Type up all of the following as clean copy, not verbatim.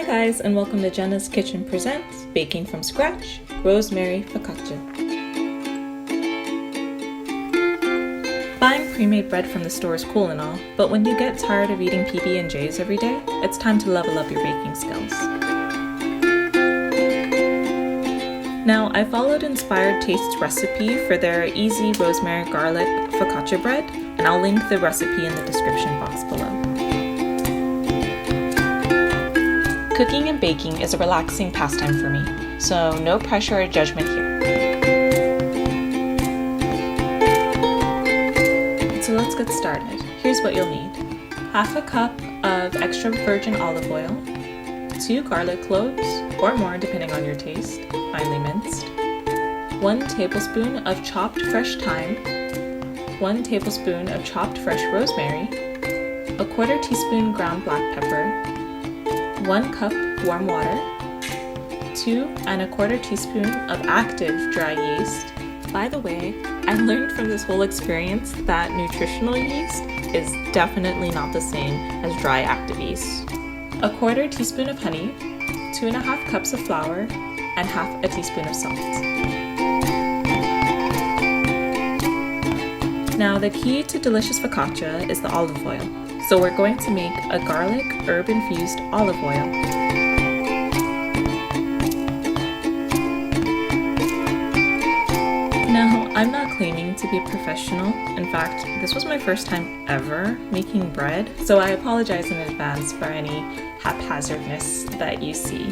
Hi guys, and welcome to Jenna's Kitchen Presents Baking from Scratch, Rosemary Focaccia. Buying pre-made bread from the store is cool and all, but when you get tired of eating PB&Js every day, it's time to level up your baking skills. Now, I followed Inspired Taste's recipe for their easy rosemary garlic focaccia bread, and I'll link the recipe in the description box below. Cooking and baking is a relaxing pastime for me, so no pressure or judgment here. So let's get started. Here's what you'll need. Half a cup of extra virgin olive oil, 2 garlic cloves, or more depending on your taste, finely minced, 1 tablespoon of chopped fresh thyme, 1 tablespoon of chopped fresh rosemary, 1/4 teaspoon ground black pepper, 1 cup warm water, 2 1/4 teaspoon of active dry yeast. By the way, I learned from this whole experience that nutritional yeast is definitely not the same as dry active yeast. 1/4 teaspoon of honey, 2½ cups of flour, and ½ a teaspoon of salt. Now the key to delicious focaccia is the olive oil. So we're going to make a garlic herb infused olive oil. Now, I'm not claiming to be professional. In fact, this was my first time ever making bread, so I apologize in advance for any haphazardness that you see.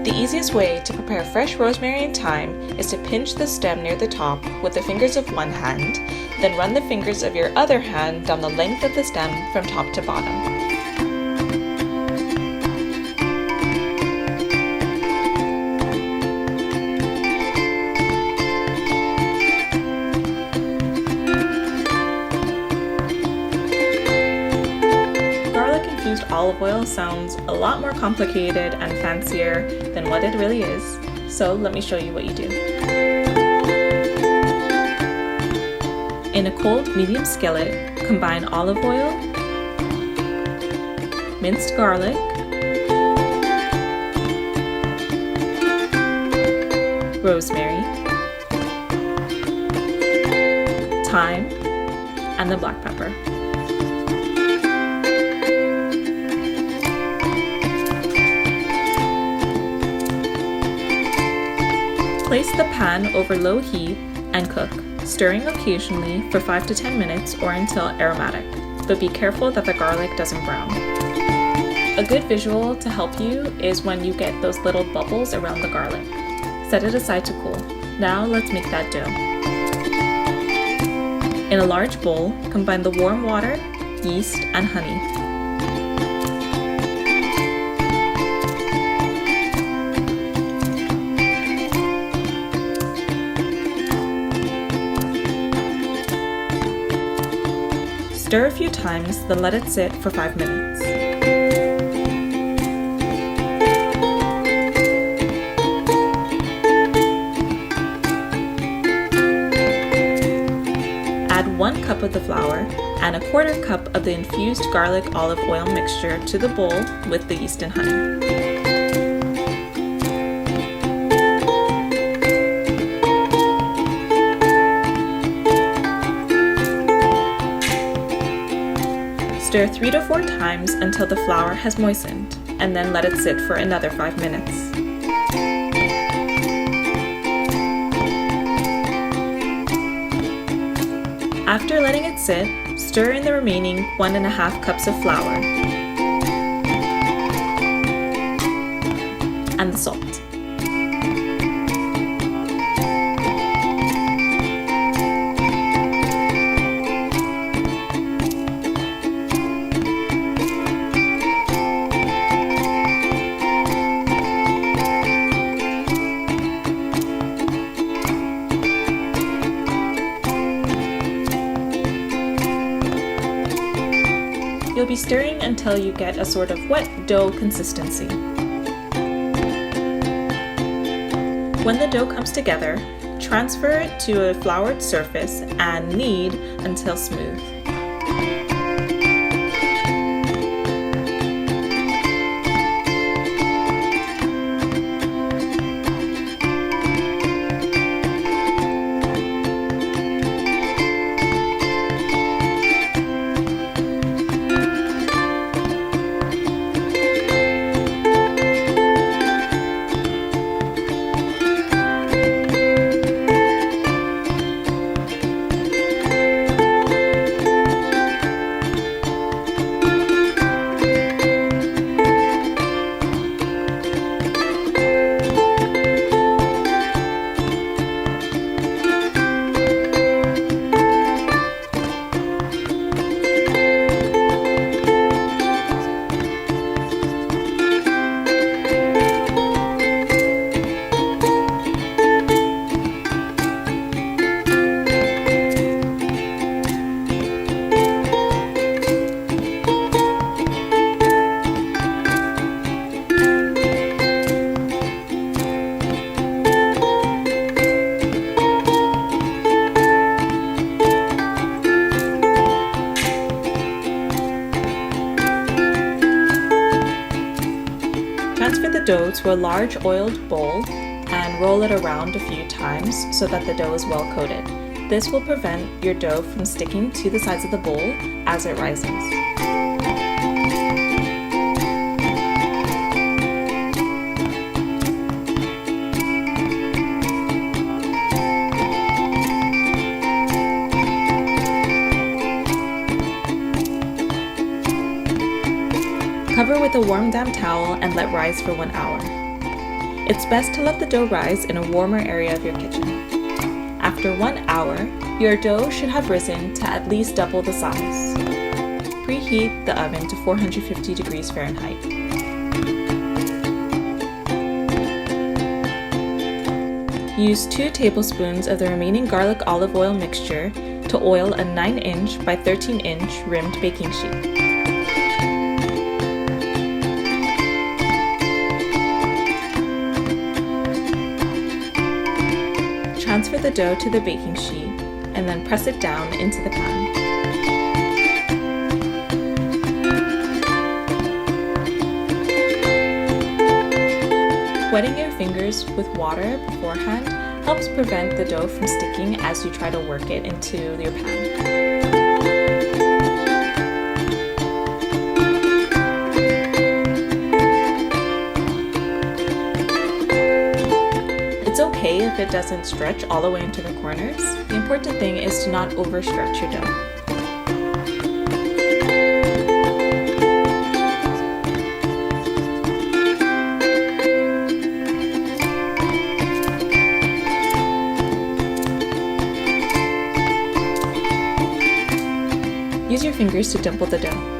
The easiest way to prepare fresh rosemary and thyme is to pinch the stem near the top with the fingers of one hand, then run the fingers of your other hand down the length of the stem from top to bottom. Infused olive oil sounds a lot more complicated and fancier than what it really is, so let me show you what you do. In a cold medium skillet, combine olive oil, minced garlic, rosemary, thyme, and the black pepper. Place the pan over low heat and cook, stirring occasionally for 5 to 10 minutes or until aromatic, but be careful that the garlic doesn't brown. A good visual to help you is when you get those little bubbles around the garlic. Set it aside to cool. Now let's make that dough. In a large bowl, combine the warm water, yeast, and honey. Stir a few times, then let it sit for 5 minutes. Add 1 cup of the flour and 1/4 cup of the infused garlic olive oil mixture to the bowl with the yeast and honey. Stir 3 to 4 times until the flour has moistened, and then let it sit for another 5 minutes. After letting it sit, stir in the remaining 1½ cups of flour and the salt. You'll be stirring until you get a sort of wet dough consistency. When the dough comes together, Transfer it to a floured surface and knead until smooth. Transfer the dough to a large oiled bowl and roll it around a few times so that the dough is well coated. This will prevent your dough from sticking to the sides of the bowl as it rises. Cover with a warm damp towel and let rise for 1 hour. It's best to let the dough rise in a warmer area of your kitchen. After 1 hour, your dough should have risen to at least double the size. Preheat the oven to 450 degrees Fahrenheit. Use 2 tablespoons of the remaining garlic olive oil mixture to oil a 9-inch by 13-inch rimmed baking sheet. Transfer the dough to the baking sheet and then press it down into the pan. Wetting your fingers with water beforehand helps prevent the dough from sticking as you try to work it into your pan. It's okay if it doesn't stretch all the way into the corners. The important thing is to not overstretch your dough. Use your fingers to dimple the dough.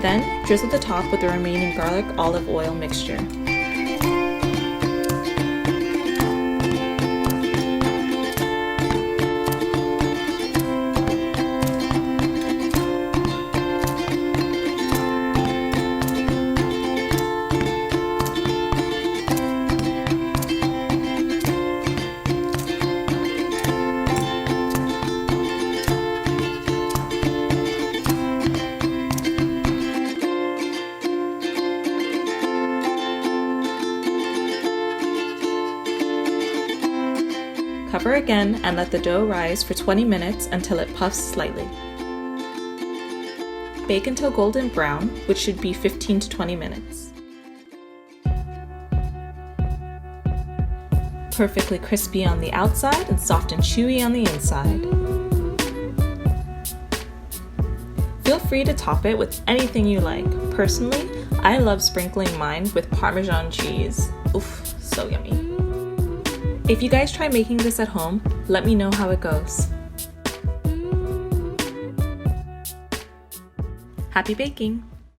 Then, drizzle the top with the remaining garlic olive oil mixture. Cover again and let the dough rise for 20 minutes until it puffs slightly. Bake until golden brown, which should be 15 to 20 minutes. Perfectly crispy on the outside and soft and chewy on the inside. Feel free to top it with anything you like. Personally, I love sprinkling mine with Parmesan cheese. Oof, so yummy. If you guys try making this at home, let me know how it goes. Happy baking!